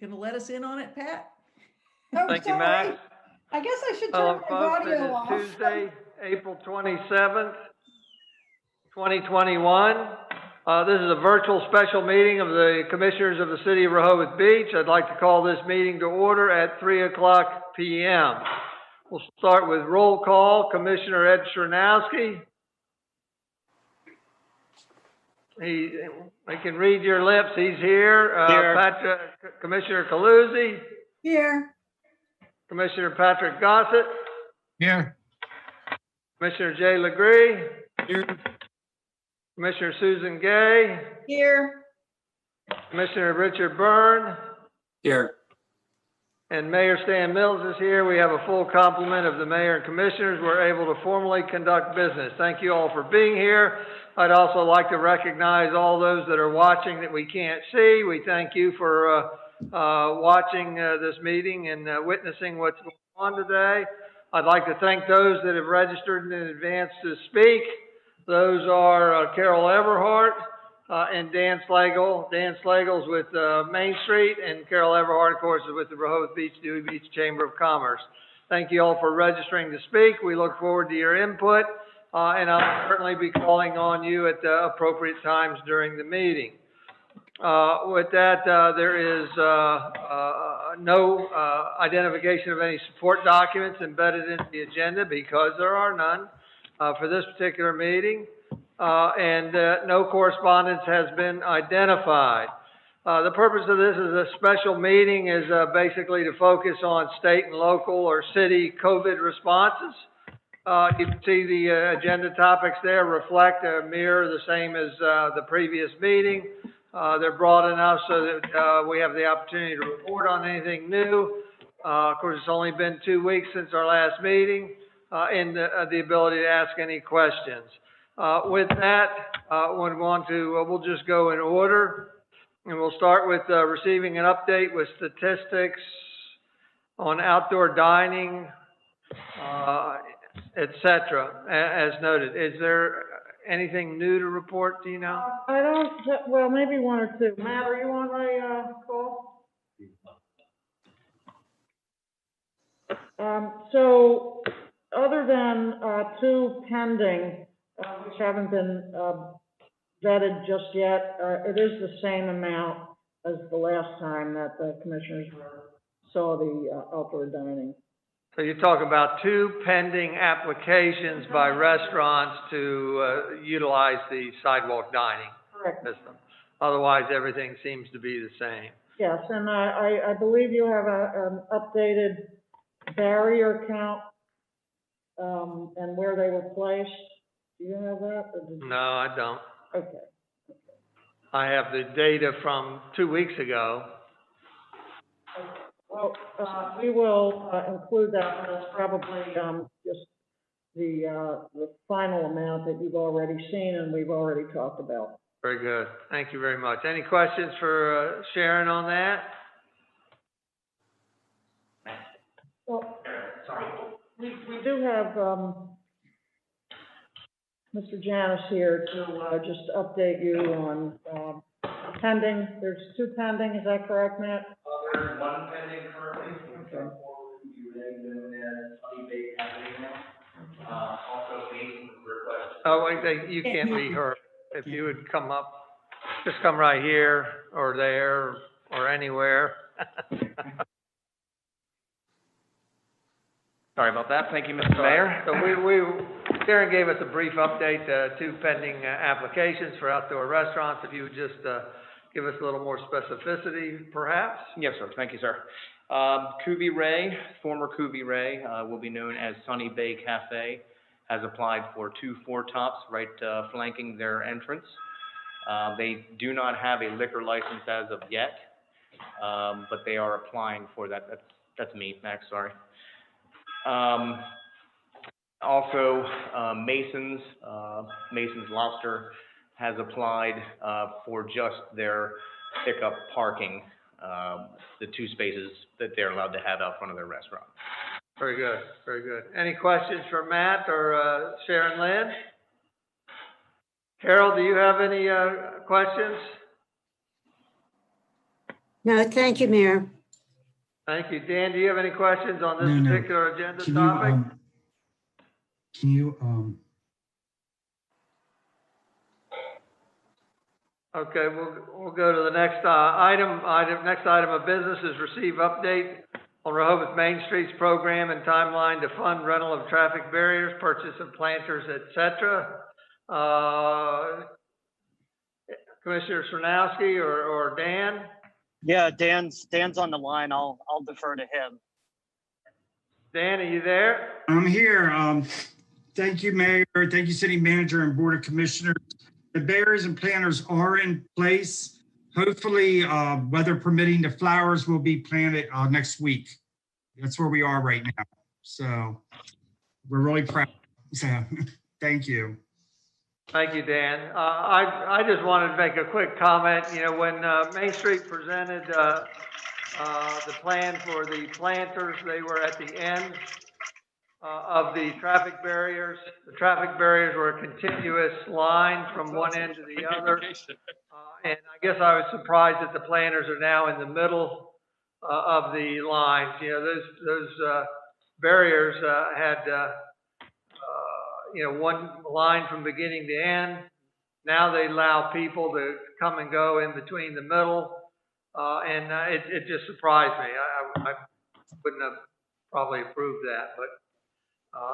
Gonna let us in on it, Pat? Oh, Thank you, sorry. Max. I guess I should Hello, turn my folks. It audio is off. Tuesday, April 27th, 2021. This is a virtual special meeting of the Commissioners of the City of Rehoboth Beach. I'd like to call this meeting to order at 3 o'clock p.m. We'll start with roll call. Commissioner Ed Chernowski. I can read your lips. He's here. Here. Commissioner Caluzzi. Here. Commissioner Patrick Gossett. Here. Commissioner Jay Legree. Here. Commissioner Susan Gay. Here. Commissioner Richard Byrne. Here. And Mayor Stan Mills is here. We have a full complement of the mayor and commissioners. We're able to formally conduct business. Thank you all for being here. I'd also like to recognize all those that are watching that we can't see. We thank you for watching this meeting and witnessing what's going on today. I'd like to thank those that have registered in advance to speak. Those are Carol Everhart and Dan Slagle. Dan Slagle's with Main Street, and Carol Everhart, of course, is with the Rehoboth Beach Dewey Beach Chamber of Commerce. Thank you all for registering to speak. We look forward to your input, and I'll certainly be calling on you at the appropriate times during the meeting. With that, there is no identification of any support documents embedded in the agenda because there are none for this particular meeting, and no correspondence has been identified. The purpose of this is a special meeting is basically to focus on state and local or city COVID responses. You can see the agenda topics there reflect mirror the same as the previous meeting. They're broad enough so that we have the opportunity to report on anything new. Of course, it's only been 2 weeks since our last meeting, and the ability to ask any questions. With that, we'll just go in order, and we'll start with receiving an update with statistics on outdoor dining, etc. As noted. Is there anything new to report, do you know? I don't, well, maybe one or two. Matt, are you on my call? So, other than two pending, which haven't been vetted just yet, it is the same amount as the last time that the commissioners saw the outdoor dining. So you're talking about two pending applications by restaurants to utilize the sidewalk dining Correct. system. Otherwise, everything seems to be the same. Yes, and I believe you have an updated barrier count and where they were placed. Do you have that? No, I don't. Okay. I have the data from 2 weeks ago. Well, we will include that. That's probably just the final amount that you've already seen and we've already talked about. Very good. Thank you very much. Any questions for Sharon on that? Well, we do have Mr. Janis here to just update you on pending. There's two pending, is that correct, Matt? There's one pending currently. Okay. Known as Honey Baked Cafe now. Also making request. Oh, wait, you can't be heard. If you would come up, just come right here or there or anywhere. Sorry about that. Thank you, Mr. Mayor. So Sharon gave us a brief update, two pending applications for outdoor restaurants. If you would just give us a little more specificity, perhaps? Yes, sir. Thank you, sir. Kubi Ray, former Kubi Ray, will be known as Sunny Bay Cafe, has applied for 2 4-tops right flanking their entrance. They do not have a liquor license as of yet, but they are applying for that. That's me, Max, sorry. Also, Mason's Lobster has applied for just their pickup parking, the 2 spaces that they're allowed to have out front of their restaurant. Very good, very good. Any questions for Matt or Sharon Lynn? Carol, do you have any questions? No, thank you, Mayor. Thank you. Dan, do you have any questions on this No. particular agenda Can topic? you, Okay, we'll go to the next next item of business is receive update on Rehoboth Main Street's program and timeline to fund rental of traffic barriers, purchase of planters, et cetera. Commissioner Sernowski or Dan? Yeah, Dan's on the line. I'll defer to him. Dan, are you there? I'm here. Thank you, Mayor. Thank you, City Manager and Board of Commissioners. The barriers and planters are in place. Hopefully, weather permitting, the flowers will be planted next week. That's where we are right now. So we're really proud. So thank you. Thank you, Dan. I just wanted to make a quick comment. You know, when Main Street presented the plan for the planters, they were at the end of the traffic barriers. The traffic barriers were a continuous line from one end to the other. And I guess I was surprised that the planters are now in the middle of the lines. You know, those barriers had you know, one line from beginning to end. Now they allow people to come and go in between the middle. And it just surprised me. I wouldn't have probably approved that, but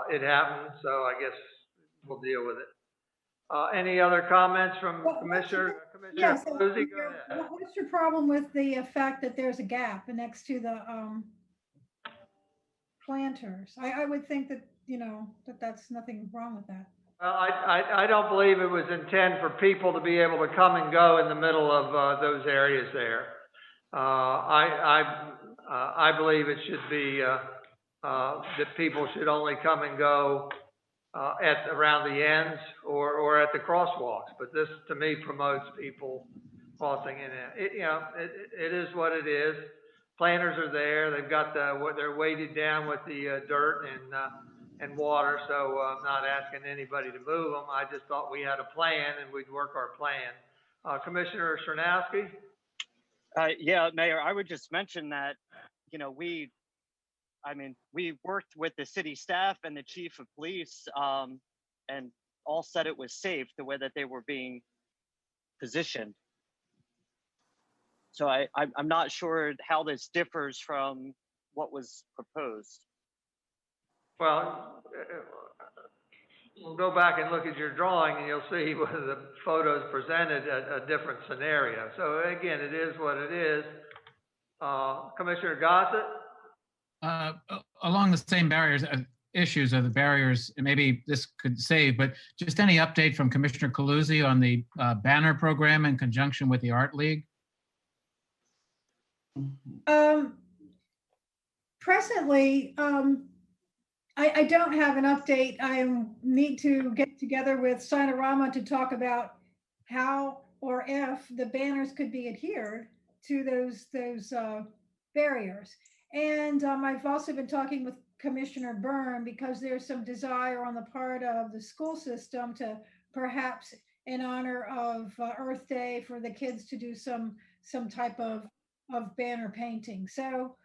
it happened, so I guess we'll deal with it. Any other comments from Commissioner Paluzzi? Go ahead. What's your problem with the fact that there's a gap next to the planters? I would think that, you know, that's nothing wrong with that. Well, I don't believe it was intended for people to be able to come and go in the middle of those areas there. I believe it should be that people should only come and go at around the ends or at the crosswalks. But this, to me, promotes people crossing in. You know, it is what it is. Planters are there. They've got they're weighted down with the dirt and water. So I'm not asking anybody to move them. I just thought we had a plan and we'd work our plan. Commissioner Sernowski? Yeah, Mayor, I would just mention that, you know, we worked with the city staff and the chief of police and all said it was safe the way that they were being positioned. So I'm not sure how this differs from what was proposed. Well, we'll go back and look at your drawing and you'll see whether the photos presented a different scenario. So again, it is what it is. Commissioner Gossett? Along the same barriers, issues of the barriers, and maybe this could save, but just any update from Commissioner Paluzzi on the banner program in conjunction with the Art League? Presently, I don't have an update. I need to get together with Sinorama to talk about how or if the banners could be adhered to those barriers. And I've also been talking with Commissioner Byrne because there's some desire on the part of the school system to perhaps in honor of Earth Day for the kids to do some type of banner painting. So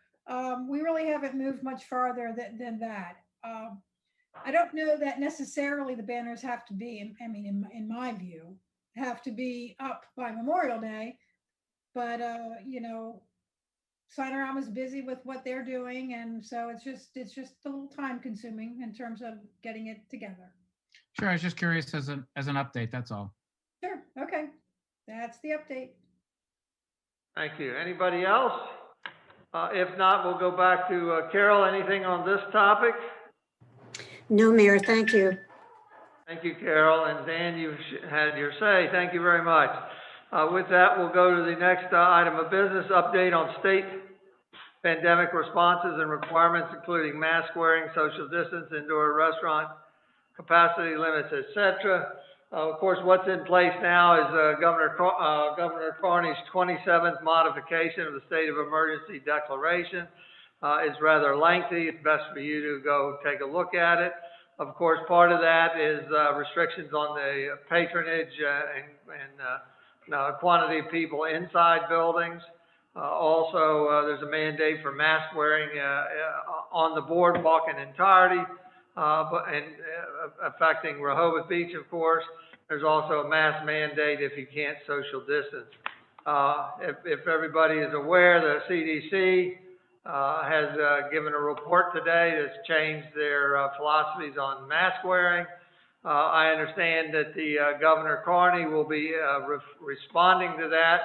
we really haven't moved much farther than that. I don't know that necessarily the banners have to be, in my view, have to be up by Memorial Day, but you know, Sinorama's busy with what they're doing, and so it's just a little time consuming in terms of getting it together. Sure, I was just curious as an update, that's all. Sure, okay, that's the update. Thank you. Anybody else? If not, we'll go back to Carol. Anything on this topic? No, Mayor, thank you. Thank you, Carol. And Dan, you had your say. Thank you very much. With that, we'll go to the next item of business, update on state pandemic responses and requirements, including mask wearing, social distance, indoor restaurant capacity limits, et cetera. Of course, what's in place now is Governor Carney's 27th modification of the state of emergency declaration. Is rather lengthy. It's best for you to go take a look at it. Of course, part of that is restrictions on the patronage and quantity of people inside buildings. Also, there's a mandate for mask wearing on the boardwalk in entirety, affecting Rehoboth Beach, of course. There's also a mask mandate if you can't social distance. If everybody is aware, the CDC has given a report today that's changed their philosophies on mask wearing. I understand that the Governor Carney will be responding to that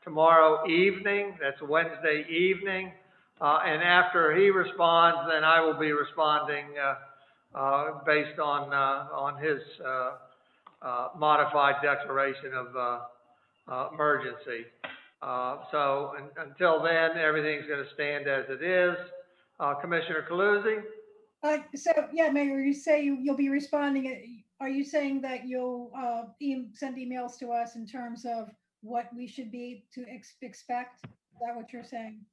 tomorrow evening. That's Wednesday evening. And after he responds, then I will be responding based on his modified declaration of emergency. So until then, everything's going to stand as it is. Commissioner Calusi? So, yeah, Mayor, you say you'll be responding. Are you saying that you'll send emails to us in terms of what we should be to expect? Is that what you're saying?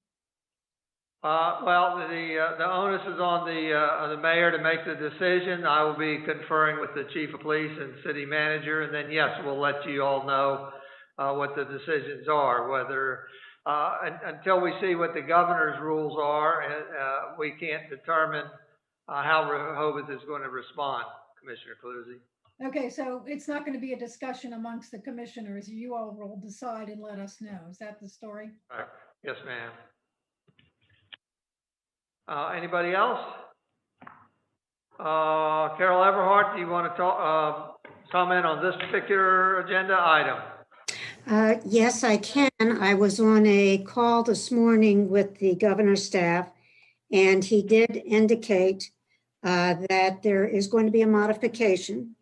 Well, the onus is on the mayor to make the decision. I will be conferring with the chief of police and city manager, and then yes, we'll let you all know what the decisions are. Whether until we see what the governor's rules are, we can't determine how Rehoboth is going to respond, Commissioner Calusi. Okay, so it's not going to be a discussion amongst the commissioners. You all will decide and let us know. Is that the story? Right. Yes, ma'am. Anybody else? Carol Everhart, do you want to comment on this particular agenda item? Yes, I can. I was on a call this morning with the governor's staff, and he did indicate that there is going to be a modification.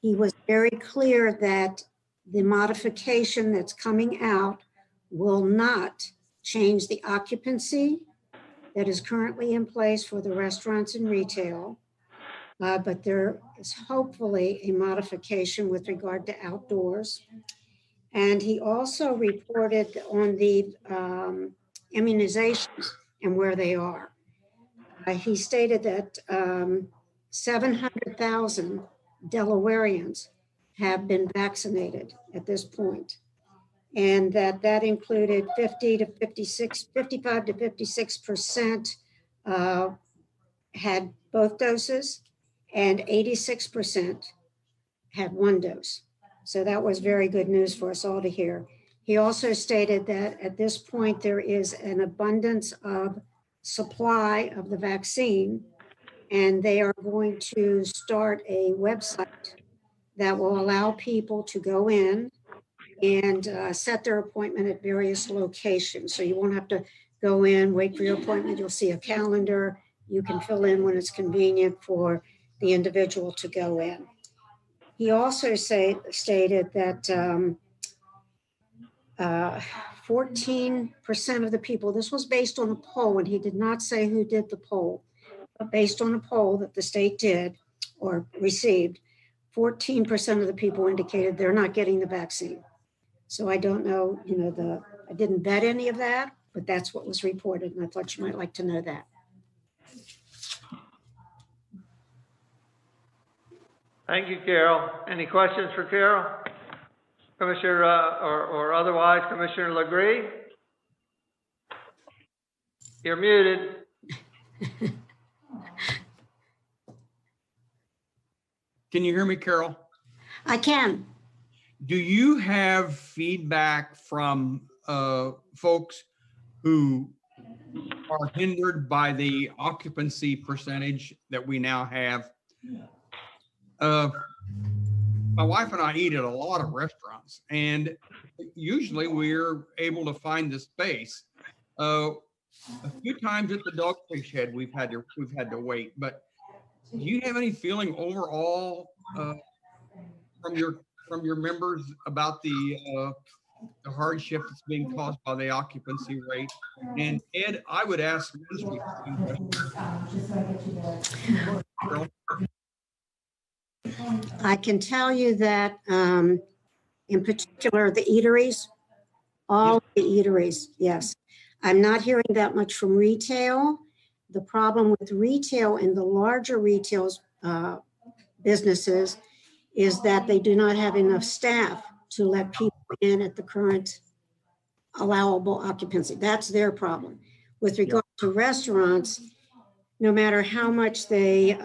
He was very clear that the modification that's coming out will not change the occupancy that is currently in place for the restaurants and retail, but there is hopefully a modification with regard to outdoors. And he also reported on the immunizations and where they are. He stated that 700,000 Delawareans have been vaccinated at this point, and that included 55 to 56% had both doses, and 86% had one dose. So that was very good news for us all to hear. He also stated that at this point, there is an abundance of supply of the vaccine, and they are going to start a website that will allow people to go in and set their appointment at various locations. So you won't have to go in, wait for your appointment. You'll see a calendar. You can fill in when it's convenient for the individual to go in. He also stated that 14% of the people, this was based on a poll, and he did not say who did the poll, but based on a poll that the state did or received, 14% of the people indicated they're not getting the vaccine. So I don't know, I didn't vet any of that, but that's what was reported, and I thought you might like to know that. Thank you, Carol. Any questions for Carol? Commissioner, or otherwise, Commissioner Legree? You're muted. Can you hear me, Carol? I can. Do you have feedback from folks who are hindered by the occupancy percentage that we now have? My wife and I eat at a lot of restaurants, and usually we're able to find the space. A few times at the Dogfish Head, we've had to wait. But do you have any feeling overall from your members about the hardship that's being caused by the occupancy rate? And Ed, I would ask Wednesday. I can tell you that in particular, the eateries, all the eateries, yes. I'm not hearing that much from retail. The problem with retail and the larger retail businesses is that they do not have enough staff to let people in at the current allowable occupancy. That's their problem. With regard to restaurants, no matter how much they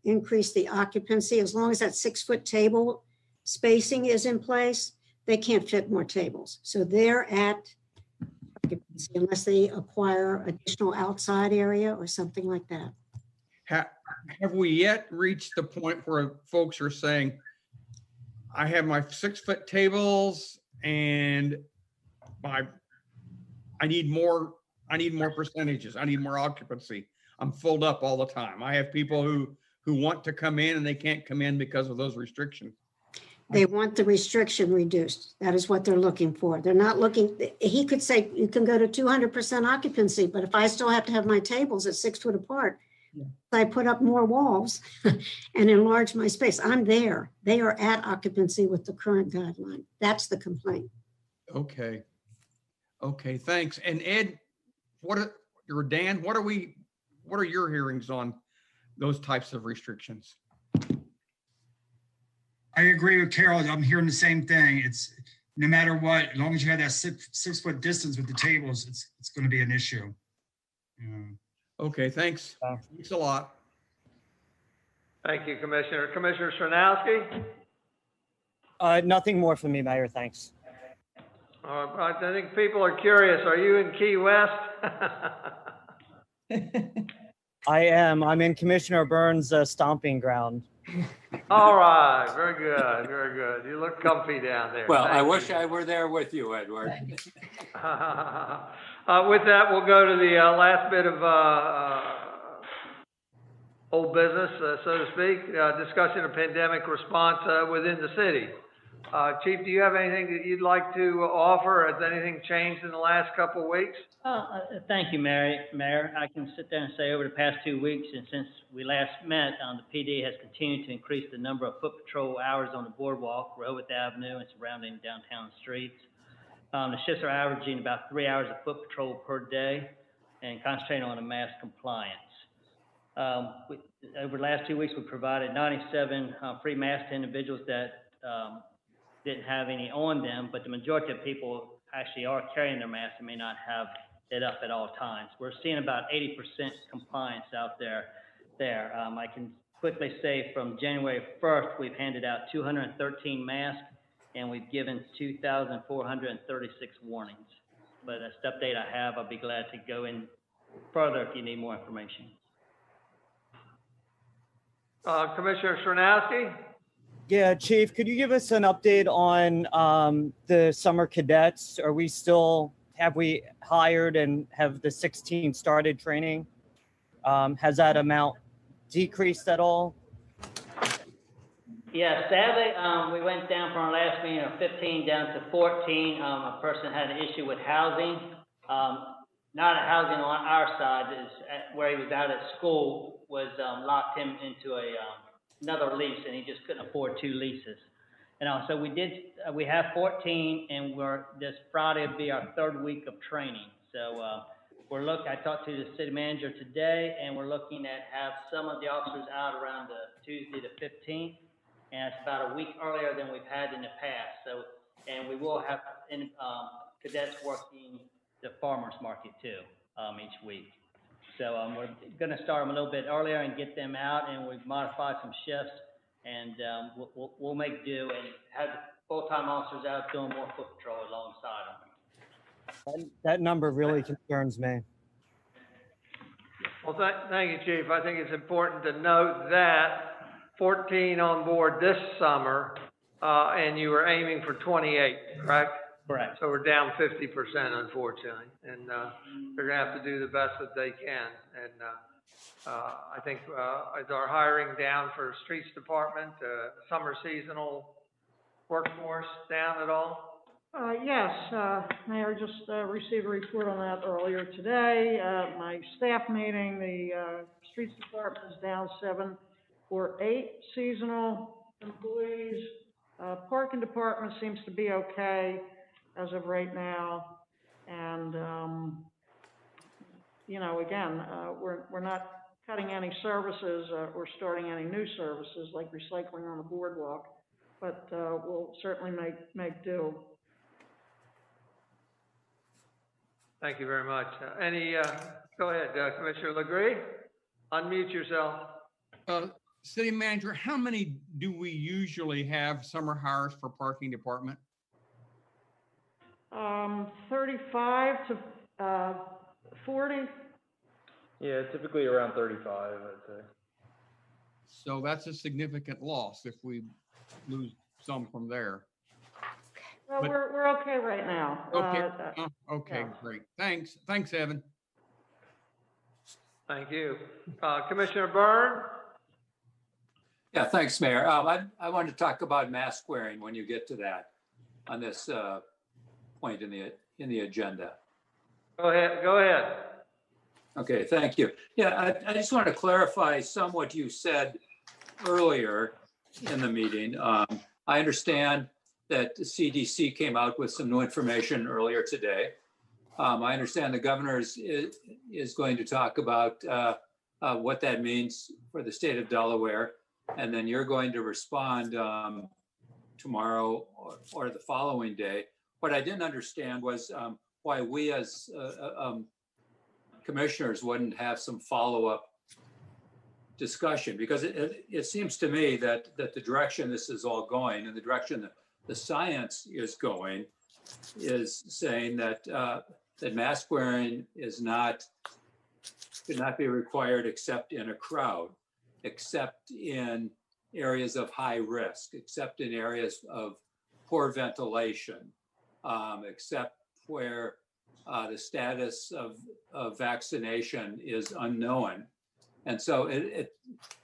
increase the occupancy, as long as that 6-foot table spacing is in place, they can't fit more tables. So they're at occupancy unless they acquire additional outside area or something like that. Have we yet reached the point where folks are saying, I have my 6-foot tables and I need more percentages. I need more occupancy. I'm filled up all the time. I have people who want to come in and they can't come in because of those restrictions. They want the restriction reduced. That is what they're looking for. They're not looking, he could say you can go to 200% occupancy, but if I still have to have my tables at 6 foot apart, I put up more walls and enlarge my space. I'm there. They are at occupancy with the current guideline. That's the complaint. Okay. Okay, thanks. And Ed, Dan, what are your hearings on those types of restrictions? I agree with Carol. I'm hearing the same thing. It's no matter what, as long as you have that 6-foot distance with the tables, it's going to be an issue. Okay, thanks. Thanks a lot. Thank you, Commissioner. Commissioner Srnowski? Nothing more from me, Mayor. Thanks. I think people are curious. Are you in Key West? I am. I'm in Commissioner Burns' stomping ground. All right. Very good. Very good. You look comfy down there. Well, Thank I you. wish I were there with you, Edward. With that, we'll go to the last bit of old business, so to speak, discussion of pandemic response within the city. Chief, do you have anything that you'd like to offer? Has anything changed in the last couple of weeks? Thank you, Mayor. I can sit there and say over the past 2 weeks, and since we last met, the PD has continued to increase the number of foot patrol hours on the boardwalk, Rehoboth Avenue, and surrounding downtown streets. The shifts are averaging about 3 hours of foot patrol per day and concentrating on the mask compliance. Over the last 2 weeks, we provided 97 free masks to individuals that didn't have any on them, but the majority of people actually are carrying their masks and may not have it up at all times. We're seeing about 80% compliance out there. I can quickly say from January 1st, we've handed out 213 masks and we've given 2,436 warnings. But that's the update I have. I'll be glad to go in further if you need more information. Commissioner Srnowski? Yeah, Chief, could you give us an update on the summer cadets? Have we hired and have the 16 started training? Has that amount decreased at all? Yeah, sadly, we went down from our last meeting of 15 down to 14. A person had an issue with housing. Not a housing on our side, where he was out at school, was locked him into another lease, and he just couldn't afford 2 leases. And so we have 14, and this Friday will be our 3rd week of training. So I talked to the city manager today, and we're looking at have some of the officers out around the Tuesday the 15th, and it's about a week earlier than we've had in the past. So, and we will have cadets working the farmers market too each week. So we're going to start them a little bit earlier and get them out, and we've modified some shifts, and we'll make do and have the full-time officers out doing more foot patrol alongside them. That number really concerns me. Well, thank you, Chief. I think it's important to note that 14 on board this summer, and you were aiming for 28, correct? Correct. So we're down 50%, unfortunately, and they're going to have to do the best that they can. And I think is our hiring down for streets department, summer seasonal workforce down at all? Yes, Mayor, just received a report on that earlier today. My staff meeting, the streets department is down 7 or 8 seasonal employees. Parking department seems to be okay as of right now. And, again, we're not cutting any services or starting any new services like recycling on the boardwalk, but we'll certainly make do. Thank you very much. Go ahead, Commissioner Legree, unmute yourself. City manager, how many do we usually have summer hires for parking department? 35 to, 40. Yeah, typically around 35, I'd say. So that's a significant loss if we lose some from there. Well, But- we're okay right now. Okay, okay, yeah. great. Thanks, Evan. Thank you. Commissioner Byrne? Yeah, thanks, Mayor. I wanted to talk about mask wearing when you get to that on this point in the agenda. Go ahead. Okay, thank you. Yeah, I just want to clarify some what you said earlier in the meeting. I understand that the CDC came out with some new information earlier today. I understand the governor is going to talk about what that means for the state of Delaware, and then you're going to respond tomorrow or the following day. What I didn't understand was why we as commissioners wouldn't have some follow-up discussion, because it seems to me that the direction this is all going and the direction that the science is going is saying that that mask wearing should not be required except in a crowd, except in areas of high risk, except in areas of poor ventilation, except where the status of vaccination is unknown. And so it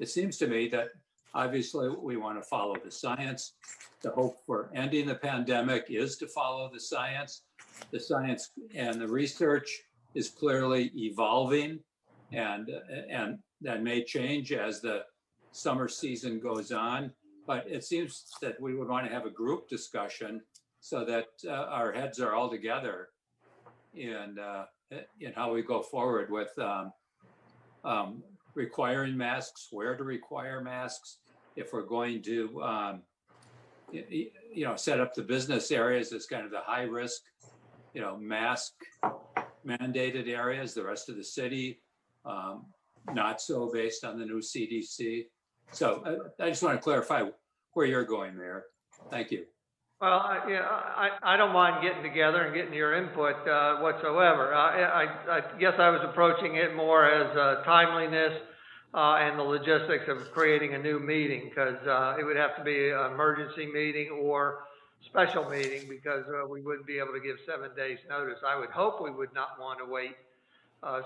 seems to me that obviously we want to follow the science. The hope for ending the pandemic is to follow the science. The science and the research is clearly evolving, and that may change as the summer season goes on. But it seems that we would want to have a group discussion so that our heads are all together in how we go forward with requiring masks, where to require masks, if we're going to set up the business areas as kind of the high risk, mask mandated areas, the rest of the city, not so based on the new CDC. So I just want to clarify where you're going there. Thank you. Well, I don't mind getting together and getting your input whatsoever. I guess I was approaching it more as timeliness and the logistics of creating a new meeting, because it would have to be an emergency meeting or special meeting, because we wouldn't be able to give 7 days notice. I would hope we would not want to wait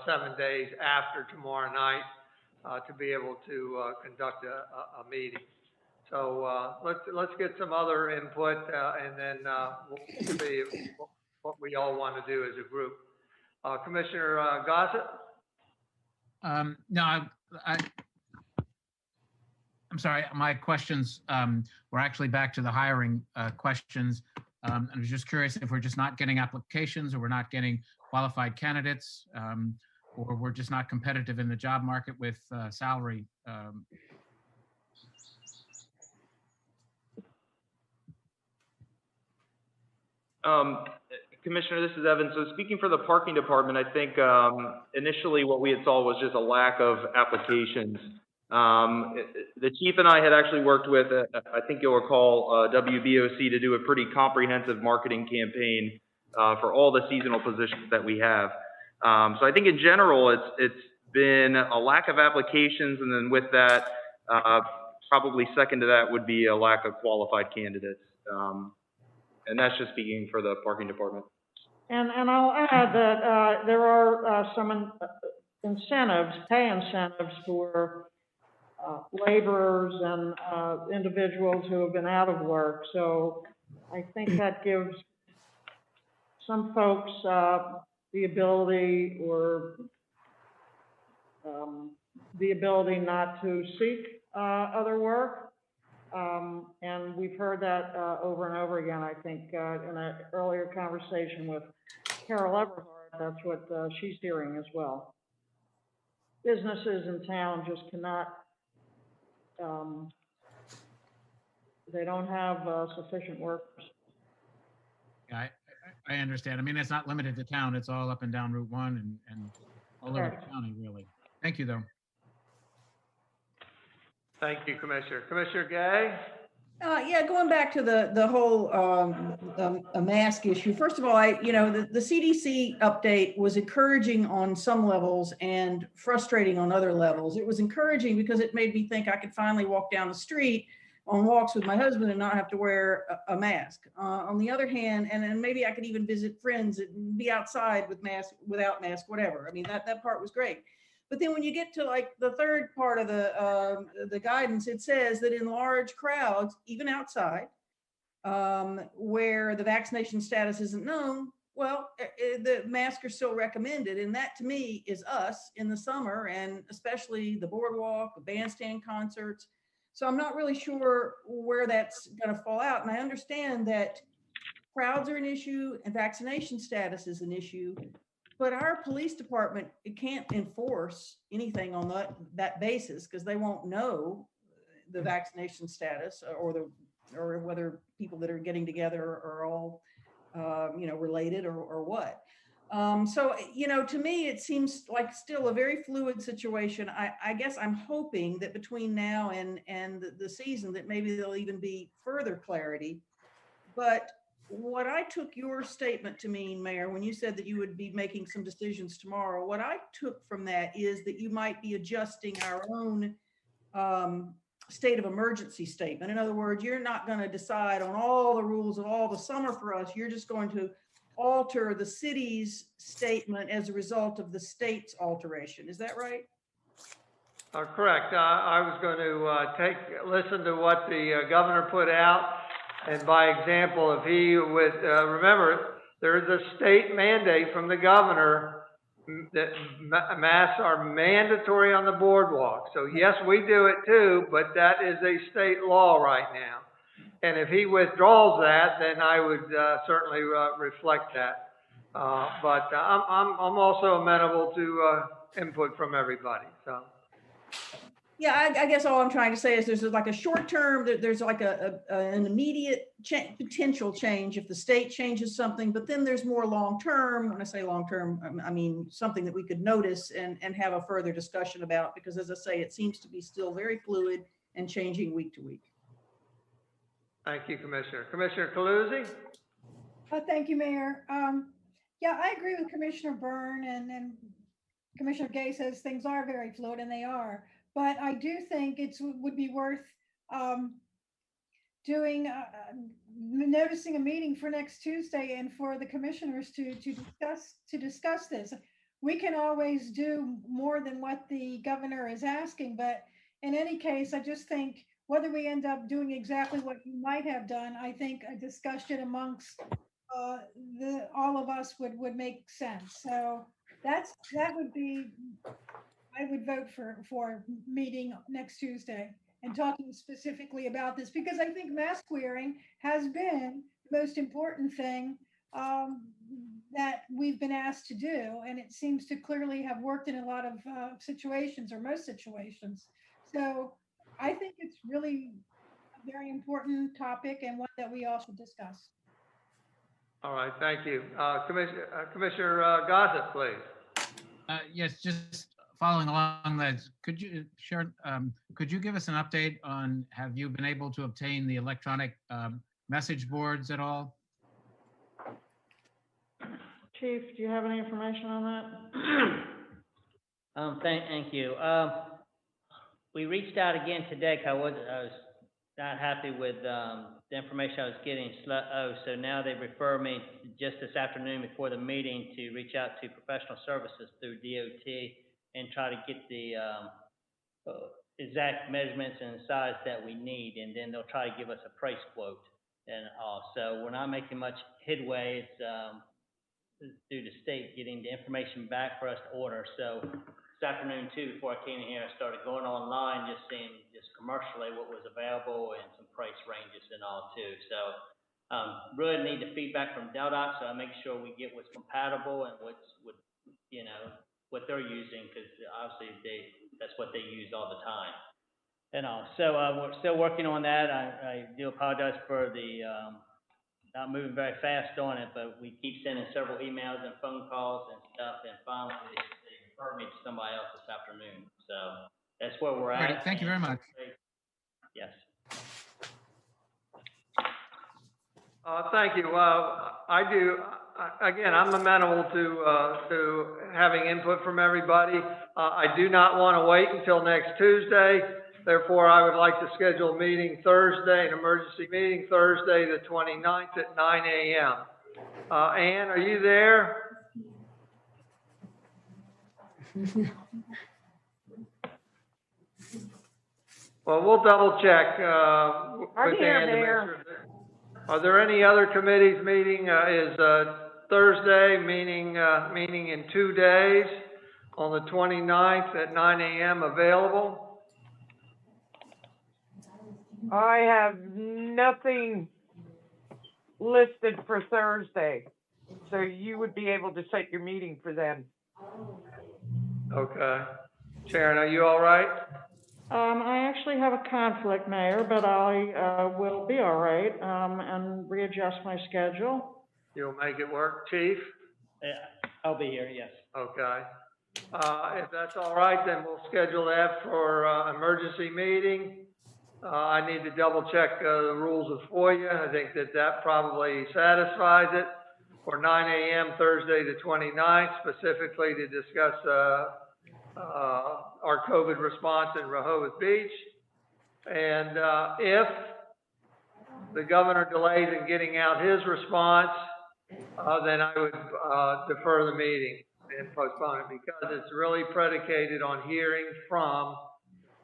7 days after tomorrow night to be able to conduct a meeting. So let's get some other input and then we'll see what we all want to do as a group. Commissioner Gossett? No, I'm sorry. My questions were actually back to the hiring questions. I was just curious if we're just not getting applications, or we're not getting qualified candidates, or we're just not competitive in the job market with salary. Commissioner, this is Evan. So speaking for the parking department, I think initially what we had saw was just a lack of applications. The chief and I had actually worked with, I think you'll recall, WBOC to do a pretty comprehensive marketing campaign for all the seasonal positions that we have. So I think in general, it's been a lack of applications, and then with that, probably second to that would be a lack of qualified candidates. And that's just speaking for the parking department. And I'll add that there are some incentives, pay incentives for laborers and individuals who have been out of work. So I think that gives some folks the ability not to seek other work. And we've heard that over and over again. I think in an earlier conversation with Carol Everhart, that's what she's hearing as well. Businesses in town just cannot, they don't have sufficient workers. I I understand. I mean, it's not limited to town. It's all up and down Route 1 and all over the Correct. county, really. Thank you, though. Thank you, Commissioner. Commissioner Gay? Yeah, going back to the whole a mask issue. First of all, the CDC update was encouraging on some levels and frustrating on other levels. It was encouraging because it made me think I could finally walk down the street on walks with my husband and not have to wear a mask. On the other hand, and maybe I could even visit friends and be outside with mask, without mask, whatever. I mean, that part was great. But then when you get to like the third part of the guidance, it says that in large crowds, even outside, where the vaccination status isn't known, well, the masks are still recommended. And that to me is us in the summer, and especially the boardwalk, the bandstand concerts. So I'm not really sure where that's going to fall out. And I understand that crowds are an issue and vaccination status is an issue. But our police department, it can't enforce anything on that basis because they won't know the vaccination status or whether people that are getting together are all, related or what. So, to me, it seems like still a very fluid situation. I guess I'm hoping that between now and the season that maybe there'll even be further clarity. But what I took your statement to mean, Mayor, when you said that you would be making some decisions tomorrow, what I took from that is that you might be adjusting our own state of emergency statement. In other words, you're not going to decide on all the rules of all the summer for us. You're just going to alter the city's statement as a result of the state's alteration. Is that right? Correct. I was going to listen to what the governor put out. And by example, if he would, remember, there is a state mandate from the governor that masks are mandatory on the boardwalk. So yes, we do it too, but that is a state law right now. And if he withdraws that, then I would certainly reflect that. But I'm also amenable to input from everybody. So. Yeah, I guess all I'm trying to say is there's like a short term, there's like an immediate potential change if the state changes something, but then there's more long term. When I say long term, I mean something that we could notice and have a further discussion about, because as I say, it seems to be still very fluid and changing week to week. Thank you, Commissioner. Commissioner Calusi? Thank you, Mayor. Yeah, I agree with Commissioner Byrne and Commissioner Gay says things are very fluid, and they are. But I do think it would be worth noticing a meeting for next Tuesday and for the commissioners to discuss this. We can always do more than what the governor is asking, but in any case, I just think whether we end up doing exactly what you might have done, I think a discussion amongst all of us would make sense. So that would be. I would vote for meeting next Tuesday and talking specifically about this, because I think mask wearing has been the most important thing that we've been asked to do. And it seems to clearly have worked in a lot of situations, or most situations. So I think it's really a very important topic and one that we all should discuss. All right, thank you. Commissioner Gossett, please. Yes, just following along that, could you share, could you give us an update on, have you been able to obtain the electronic message boards at all? Chief, do you have any information on that? Thank you. We reached out again today, 'cause I was not happy with the information I was getting. So now they refer me just this afternoon before the meeting to reach out to professional services through DOT and try to get the exact measurements and size that we need, and then they'll try to give us a price quote and all. So we're not making much headway. It's through the state getting the information back for us to order. So this afternoon too, before I came in here, I started going online, just seeing just commercially what was available and some price ranges and all too. So really need the feedback from DelDOT, so I make sure we get what's compatible and what they're using, because obviously that's what they use all the time. And all. So we're still working on that. I do apologize for the not moving very fast on it, but we keep sending several emails and phone calls and stuff, and finally they referred me to somebody else this afternoon. So that's where we're All right, at. thank you very much. Yes. Thank you. Again, I'm amenable to having input from everybody. I do not want to wait until next Tuesday. Therefore, I would like to schedule a meeting Thursday, an emergency meeting Thursday, the 29th at 9 a.m. Ann, are you there? Well, we'll double check with here, Ann to make Mayor. sure. Are there any other committees meeting? Is Thursday meeting in 2 days on the 29th at 9 a.m. available? I have nothing listed for Thursday, so you would be able to set your meeting for then. Okay. Sharon, are you all right? I actually have a conflict, Mayor, but I will be all right, and readjust my schedule. You'll make it work, Chief? Yeah, I'll be here, yes. Okay. If that's all right, then we'll schedule that for emergency meeting. I need to double check the rules of FOIA. I think that probably satisfies it for 9 a.m. Thursday the 29th, specifically to discuss our COVID response in Rehoboth Beach. And if the governor delays in getting out his response, then I would defer the meeting and postpone it, because it's really predicated on hearing from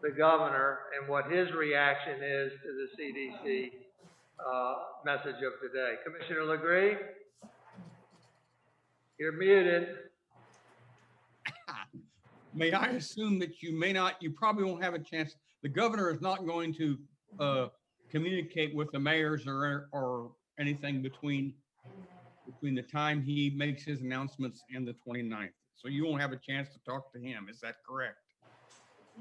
the governor and what his reaction is to the CDC message of today. Commissioner LeGree? You're muted. May I assume that you probably won't have a chance, the governor is not going to communicate with the mayors or anything between the time he makes his announcements and the 29th. So you won't have a chance to talk to him. Is that correct?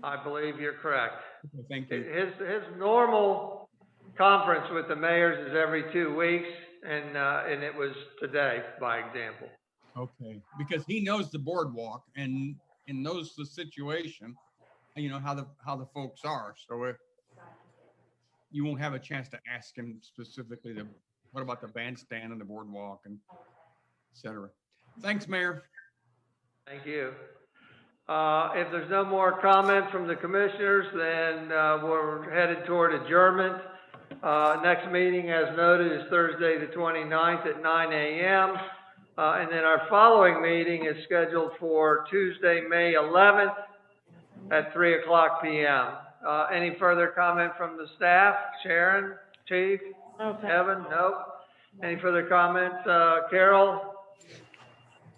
I believe you're correct. Okay, thank you. His normal conference with the mayors is every 2 weeks, and it was today, by example. Okay, because he knows the boardwalk and knows the situation, you know, how the folks are. So if you won't have a chance to ask him specifically what about the bandstand and the boardwalk and et cetera. Thanks, Mayor. Thank you. If there's no more comment from the commissioners, then we're headed toward adjournment. Next meeting, as noted, is Thursday the 29th at 9 a.m. And then our following meeting is scheduled for Tuesday, May 11th at 3 o'clock p.m. Any further comment from the staff? Sharon, Chief, Okay. Evan? Nope. Any further comments? Carol?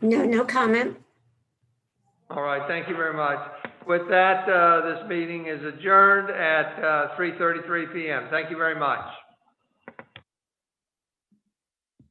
No comment. All right, thank you very much. With that, this meeting is adjourned at 3:33 p.m. Thank you very much.